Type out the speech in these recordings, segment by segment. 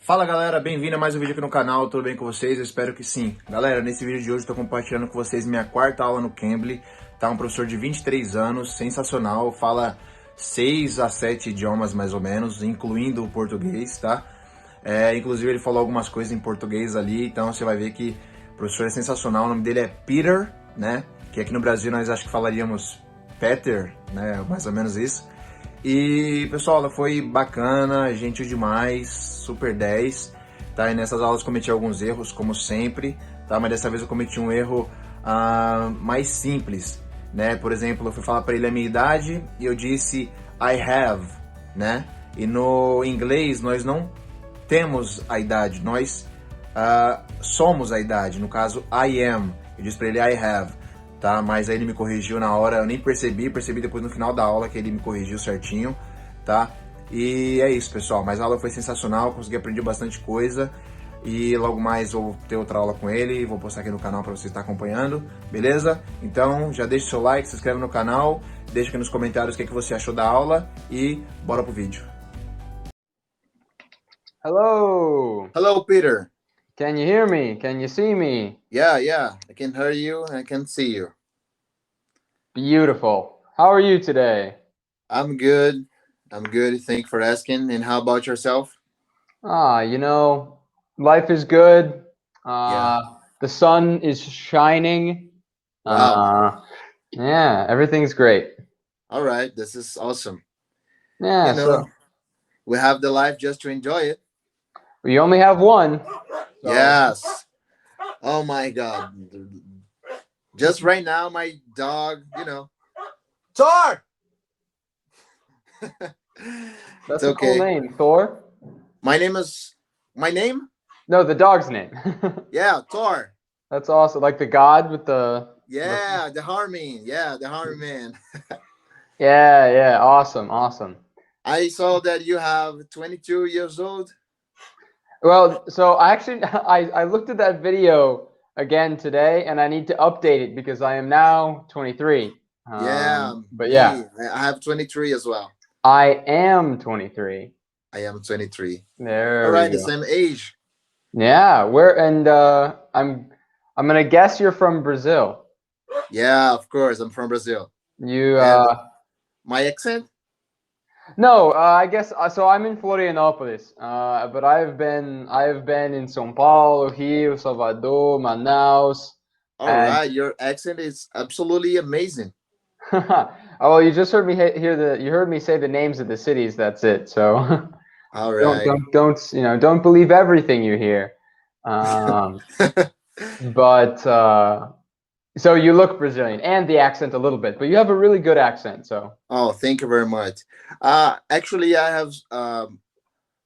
Fala galera, bem-vindo a mais um vídeo aqui no canal, tudo bem com vocês? Eu espero que sim. Galera, nesse vídeo de hoje eu tô compartilhando com vocês minha quarta aula no CAMBLY, tá? Um professor de 23 anos, sensacional, fala 6 a 7 idiomas mais ou menos, incluindo o português, tá? Inclusive ele falou algumas coisas em português ali, então você vai ver que o professor é sensacional, o nome dele é Peter, né? Que aqui no Brasil nós acho que falaríamos Peter, né? Mais ou menos isso. E, pessoal, ela foi bacana, gentil demais, super 10, tá? E nessas aulas cometi alguns erros, como sempre, tá? Mas dessa vez eu cometi um erro mais simples, né? Por exemplo, eu fui falar para ele a minha idade e eu disse I have, né? E no inglês nós não temos a idade, nós somos a idade, no caso I am, eu disse para ele I have. Tá? Mas aí ele me corrigiu na hora, eu nem percebi depois no final da aula que ele me corrigiu certinho, tá? E é isso, pessoal, mas a aula foi sensacional, consegui aprender bastante coisa e logo mais vou ter outra aula com ele, vou postar aqui no canal para você estar acompanhando, beleza? Então já deixa o seu like, se inscreve no canal, deixa aqui nos comentários o que você achou da aula e bora pro vídeo. Hello. Hello, Peter. Can you hear me? Can you see me? Yeah, I can hear you and I can see you. Beautiful. How are you today? I'm good. Thank you for asking. And how about yourself? Life is good. Yeah. The sun is shining. Wow. Yeah, everything's great. All right, this is awesome. Yeah, so we have the life just to enjoy it. We only have one. So. Yes. Oh my God. Just right now, my dog, Thor! That's a cool name, Thor? My name? No, the dog's name. Yeah, Thor. That's awesome. Like the god with the... Yeah, the Harming. Yeah, the Harming man. Yeah. Awesome. I saw that you have 22 years old. Well, so I looked at that video again today, and I need to update it because I am now 23. But yeah, I have 23 as well. I am 23. I am 23. There. All right, the same age. Yeah, I'm gonna guess you're from Brazil. Yeah, of course, I'm from Brazil. You my accent? No, I guess so. I'm in Florianópolis, but I've been in São Paulo, Rio, Salvador, Manaus. All right, your accent is absolutely amazing. Oh, you just heard me you heard me say the names of the cities. That's it. So, all right. Don't believe everything you hear. But so you look Brazilian and the accent a little bit, but you have a really good accent. So. Oh, thank you very much. Actually, I have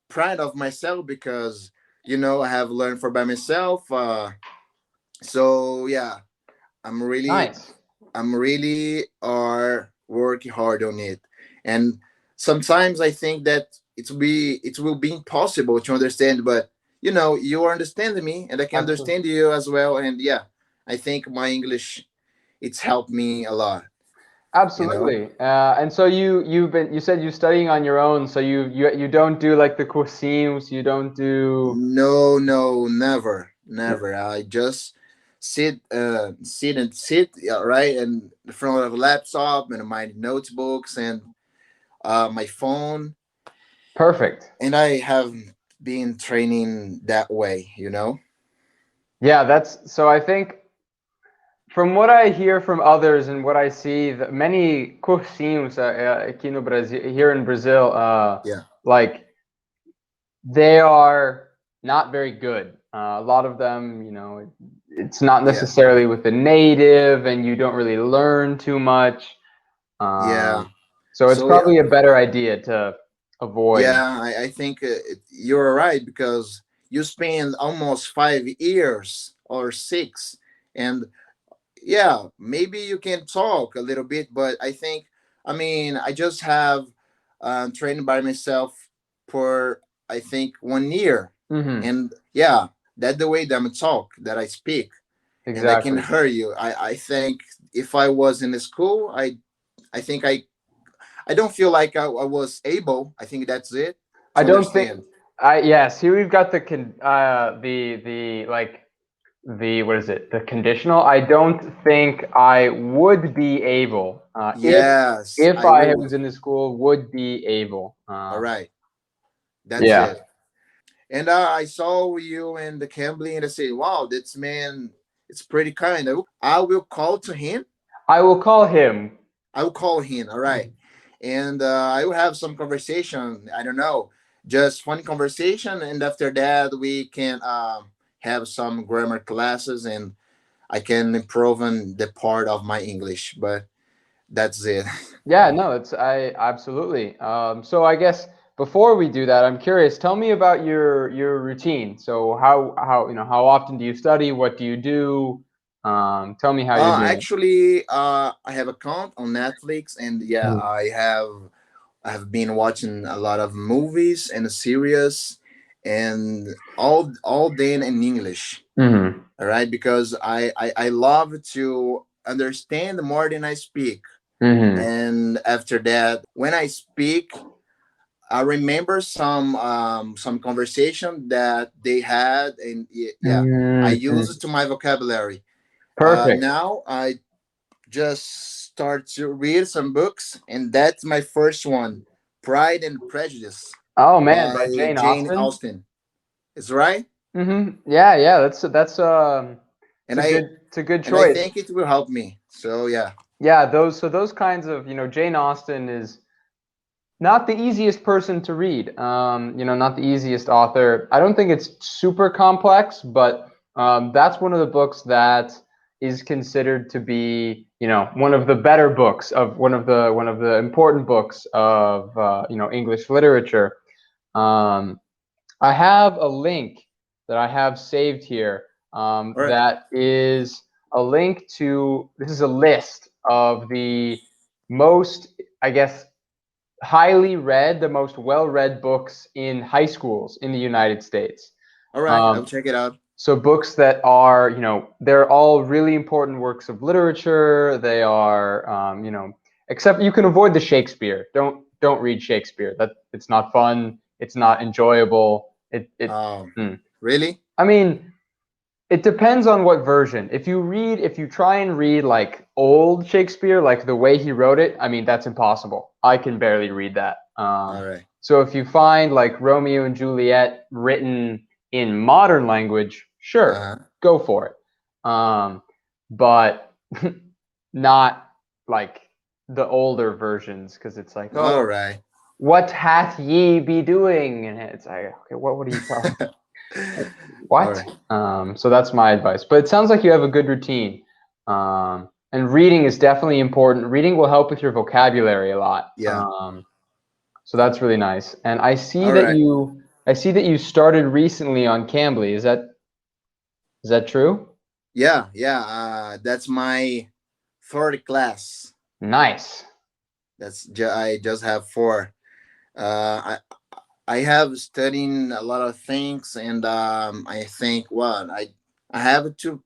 pride of myself because I have learned by myself. So yeah, I'm really nice. I'm really working hard on it, and sometimes I think that it will be impossible to understand, but you understand me and I can understand you as well, and yeah, I think my English it's helped me a lot. Absolutely. And so you said you're studying on your own, so you don't do like the cursinhos, you don't do... No, never. I just sit right in front of a laptop and my notebooks and my phone. Perfect. And I have been training that way, Yeah, so I think from what I hear from others and what I see, that many cursinhos aqui no Brazil, here in Brazil, like they are not very good. A lot of them, it's not necessarily with the native, and you don't really learn too much. So it's probably a better idea to avoid. Yeah, I think you're right, because you spend almost 5 years or 6, and yeah, maybe you can talk a little bit, but I just have trained by myself for I think 1 year, and yeah, that's the way that I talk, that I speak. Exactly. And I can hear you. I think if I was in the school, I think I don't feel like I was able. I think that's it. I don't think Yes, here we've got the what is it? The conditional. I don't think I would be able. Yes, If I I will. was in the school, would be able. All right, that's Yeah. it. And I saw you in the CAMBLY, and I said, "Wow, this man, it's pretty kind." I will call to him. I will call him. I will call him. All right, and I will have some conversation. I don't know, just funny conversation, and after that, we can have some grammar classes, and I can improve on the part of my English. But that's it. Yeah, no, I absolutely. So I guess before we do that, I'm curious. Tell me about your routine. So how often do you study? What do you do? Tell me how you do it. Actually, I have account on Netflix, and yeah, Mhm. I have been watching a lot of movies and series, and all day in English. Mhm. All right, because I love to understand more than I speak, Mhm. and after that, when I speak, I remember some conversation that they had, and yeah, I use Mhm. it to my vocabulary. Perfect. Now I just start to read some books, and that's my first one, Pride and Prejudice Oh man, by by Jane Jane Austen. Austen. Is right, Yeah, yeah. It's and a I good and I choice. think it will help me. So yeah. Yeah, those kinds of Jane Austen is not the easiest person to read. Not the easiest author. I don't think it's super complex, but that's one of the books that is considered to be, one of the better books of one of the important books of English literature. Um, I have a link that I have saved here. All right. That is a link to. This is a list of the most, I guess, highly read, the most well-read books in high schools in the United States. All right. I'll Um, check it out. so books that are, they're all really important works of literature. They are, except you can avoid the Shakespeare. Don't read Shakespeare. That it's not fun. It's not enjoyable. Um, Hmm. really? I mean, it depends on what version. If you try and read like old Shakespeare, like the way he wrote it, I mean, that's impossible. I can barely read that. All right. So if you find like Romeo and Juliet written in modern language, sure, Uh-huh. go for it. But not like the older versions, because it's like, All oh, right. what hath ye be doing? And it's like, okay, what are you talking? All What? right. So that's my advice. But it sounds like you have a good routine. And reading is definitely important. Reading will help with your vocabulary a lot. Yeah. So that's really nice. And All right. I see that you started recently on Cambly. Is that true? Yeah. Yeah. That's my third class. Nice. I just have four. I have studying a lot of things, and I think what I have to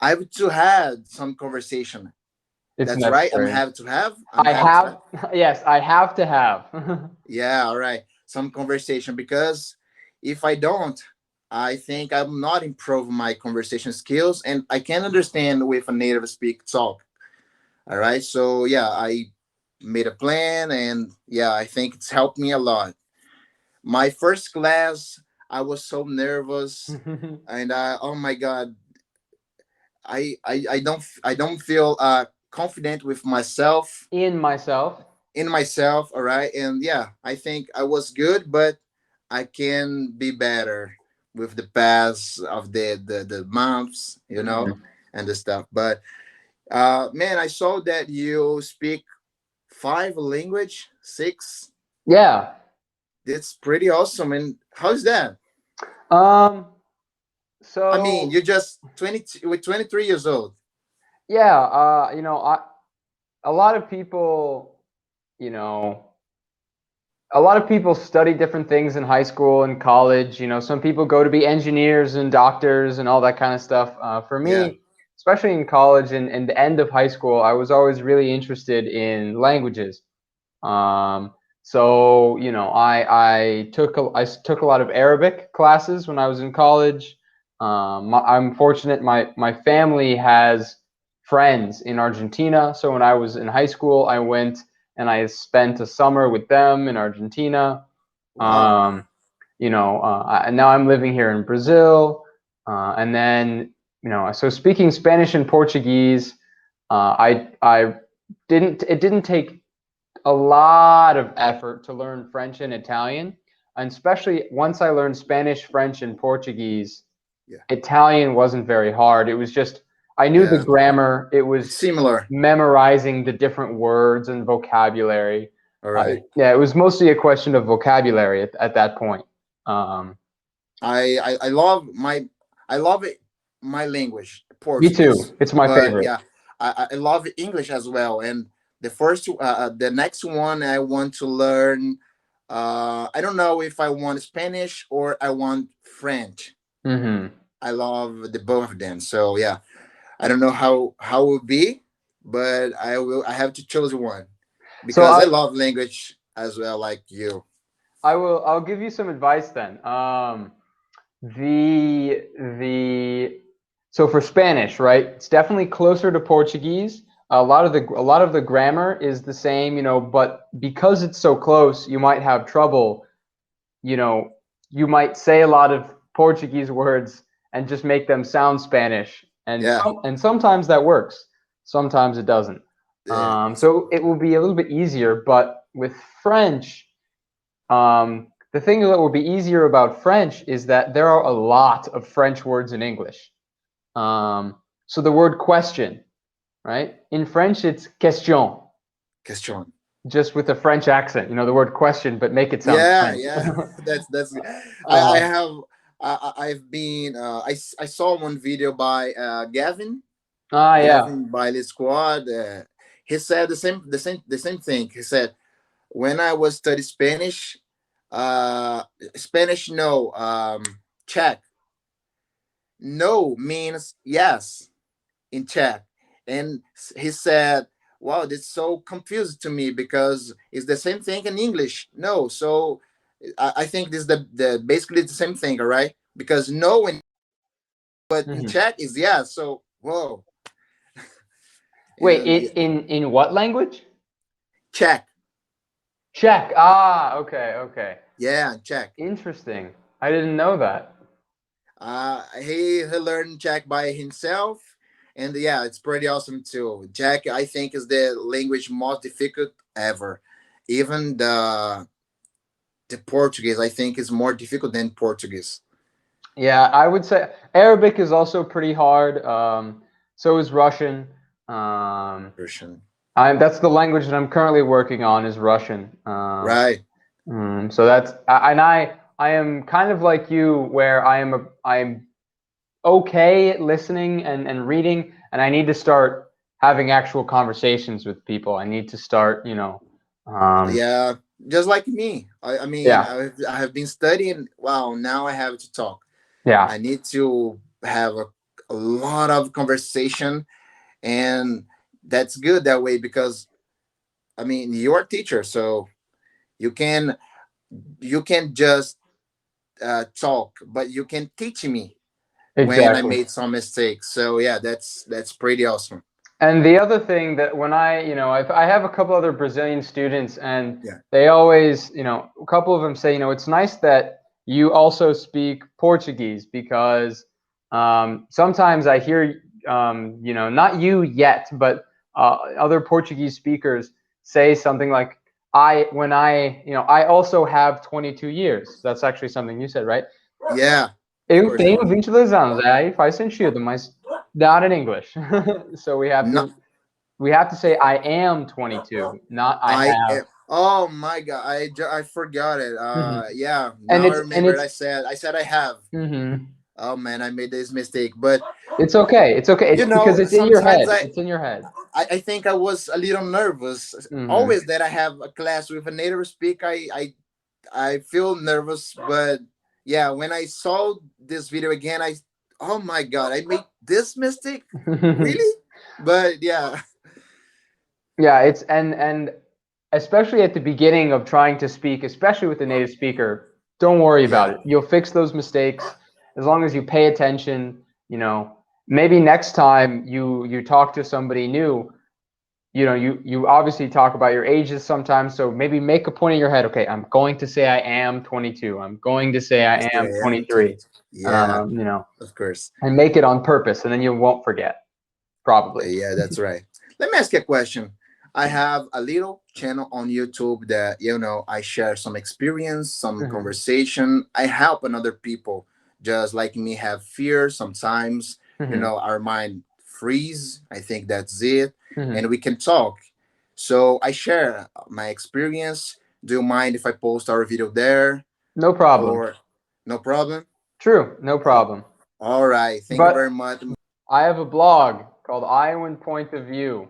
I have to have some conversation. It's That's right. necessary. I'm I have to have. have, yes, I have to have. Yeah, all right. Some conversation, because if I don't, I think I'm not improving my conversation skills, and I can understand with a native speak talk. All right. So yeah, I made a plan, and yeah, I think it's helped me a lot. My first class, I was so nervous, and oh my god, I don't feel confident with myself, In myself. in myself. All right, and yeah, I think I was good, but I can be better with the pass of the months, Mhm. and the stuff. But man, I saw that you speak five language, six. Yeah. That's pretty awesome. And how's that? Um, I mean, so you're just 20 with 23 years old. yeah, a lot of people, you know, a lot of people study different things in high school and college. Some people go to be engineers and doctors and all that kind of stuff. For Yeah. me, especially in college and the end of high school, I was always really interested in languages. Um, So, you know, I took a lot of Arabic classes when I was in college. I'm fortunate my family has friends in Argentina. So when I was in high school, I went and I spent a summer with them in Argentina. Wow. You know, and now I'm living here in Brazil. And then, you know, so speaking Spanish and Portuguese, it didn't take a lot of effort to learn French and Italian, and especially once I learned Spanish, French, and Portuguese, Yeah. Italian wasn't very hard. It was just I knew the Yeah. grammar. It It's was similar. memorizing the different words and vocabulary. All right. Yeah, it was mostly a question of vocabulary at that point. Um, I love I love it, my language, Me Portuguese, too. It's my but favorite. yeah, I love English as well. And the next one I want to learn. I don't know if I want Spanish or I want French. Hmm. I love the both of them. So yeah, I don't know how it will be, but I will. I have to choose one So because I love language as well, like you. I'll give you some advice then. The So for Spanish, right? It's definitely closer to Portuguese. A lot of the grammar is the same, you know, but because it's so close, you might have trouble, you know, you might say a lot of Portuguese words and just make them sound Spanish. Yeah, And sometimes that works. Sometimes it doesn't. yeah. So it will be a little bit easier, but with French, the thing that will be easier about French is that there are a lot of French words in English. So the word question, right? In French, it's question, Question. just with a French accent. You know, the word question, but make it sound Yeah, French. yeah. That's. I uh, have. I've been. I saw one video by Gavin. yeah. Gavin by the squad. He said the same thing. He said when I was study Spanish, uh, Spanish no, Czech no means yes in Czech, and he said, "Wow, that's so confused to me because it's the same thing in English. No, so I think this is the basically the same thing, all right? Because no, but in Mhm. Czech is yes. So whoa, Wait, and yeah, in what language? Czech, Czech. Ah, okay, okay. yeah, Czech. Interesting. I didn't know that. He learned Czech by himself, and yeah, it's pretty awesome too. Czech, I think, is the language most difficult ever. Even the Portuguese, I think, is more difficult than Portuguese. Yeah, I would say Arabic is also pretty hard. So is Russian. Um, Version. that's the language that I'm currently working on is Russian. Right. So and I am kind of like you where I'm okay at listening and reading, and I need to start having actual conversations with people. I need to start, you know, Yeah, just like me. I mean, yeah, I have been studying. Wow, now I have to talk. yeah, I need to have a lot of conversation, and that's good that way because I mean, you're a teacher, so you can you can just talk, but you can teach me when I exactly. made some mistakes. So yeah, that's pretty awesome. And the other thing that when you know, I have a couple other Brazilian students, and Yeah, they always, you know, a couple of them say, you know, it's nice that you also speak Portuguese because sometimes I hear, you know, not you yet, but other Portuguese speakers say something like, you know, I also have 22 years. That's actually something you said, right? yeah, of Eu course. tenho 22 anos. Aí faz sentido, mas not in English. So No, we have to say I am 22, not I I have. am. Oh my god, I forgot it. Mhm. Yeah, And now I remembered. I said I have. mhm. Oh man, I made this mistake. But It's okay. It's okay. you It's because know, it's in your sometimes head. It's in your head. I think I was a little nervous. Hmm. Always that I have a class with a native speaker, I feel nervous. But yeah, when I saw this video again, oh my god, I made this mistake, really? But yeah, Yeah, it's especially at the beginning of trying to speak, especially with a native speaker, don't worry about it. You'll fix those mistakes as long as you pay attention. You know, maybe next time you talk to somebody new, you know, you obviously talk about your ages sometimes, so maybe make a point in your head, okay, I'm going to say I am 22. I'm going to say I am 23. Yeah, you know, of course. and make it on purpose, and then you won't forget, probably. Yeah, that's right. Let me ask you a question. I have a little channel on YouTube that, you know, I share some experience, some conversation. I help another people just like me have fear sometimes, you know, our mind freeze. I think that's it. And we can talk. So I share my experience. Do you mind if I post our video there? No problem. Or no problem? True, no problem. All right. Thank you very much. I have a blog called Iowan Point of View.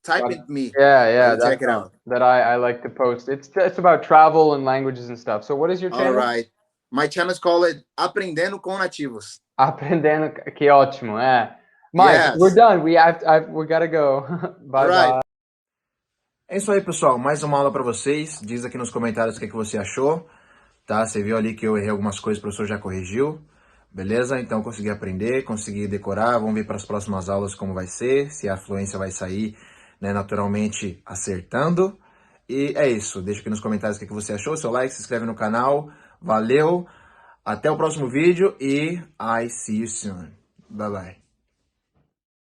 Type it me. Yeah, I'll check it out. That I like to post. It's about travel and languages and stuff. So what is your channel? All right. My channel is called Aprendendo com Nativos. Aprendendo, que ótimo, Mike, we're done. We gotta go. Bye, bye. É isso aí, pessoal. Mais uma aula para vocês. Diz aqui nos comentários o que você achou. Tá? Você viu ali que eu errei algumas coisas, o professor já corrigiu. Beleza? Então consegui aprender, consegui decorar. Vamos ver para as próximas aulas como vai ser. Se a fluência vai sair, né, naturalmente acertando. E é isso. Deixa aqui nos comentários o que você achou. Seu like, se inscreve no canal. Valeu. Até o próximo vídeo e I see you soon. Bye bye.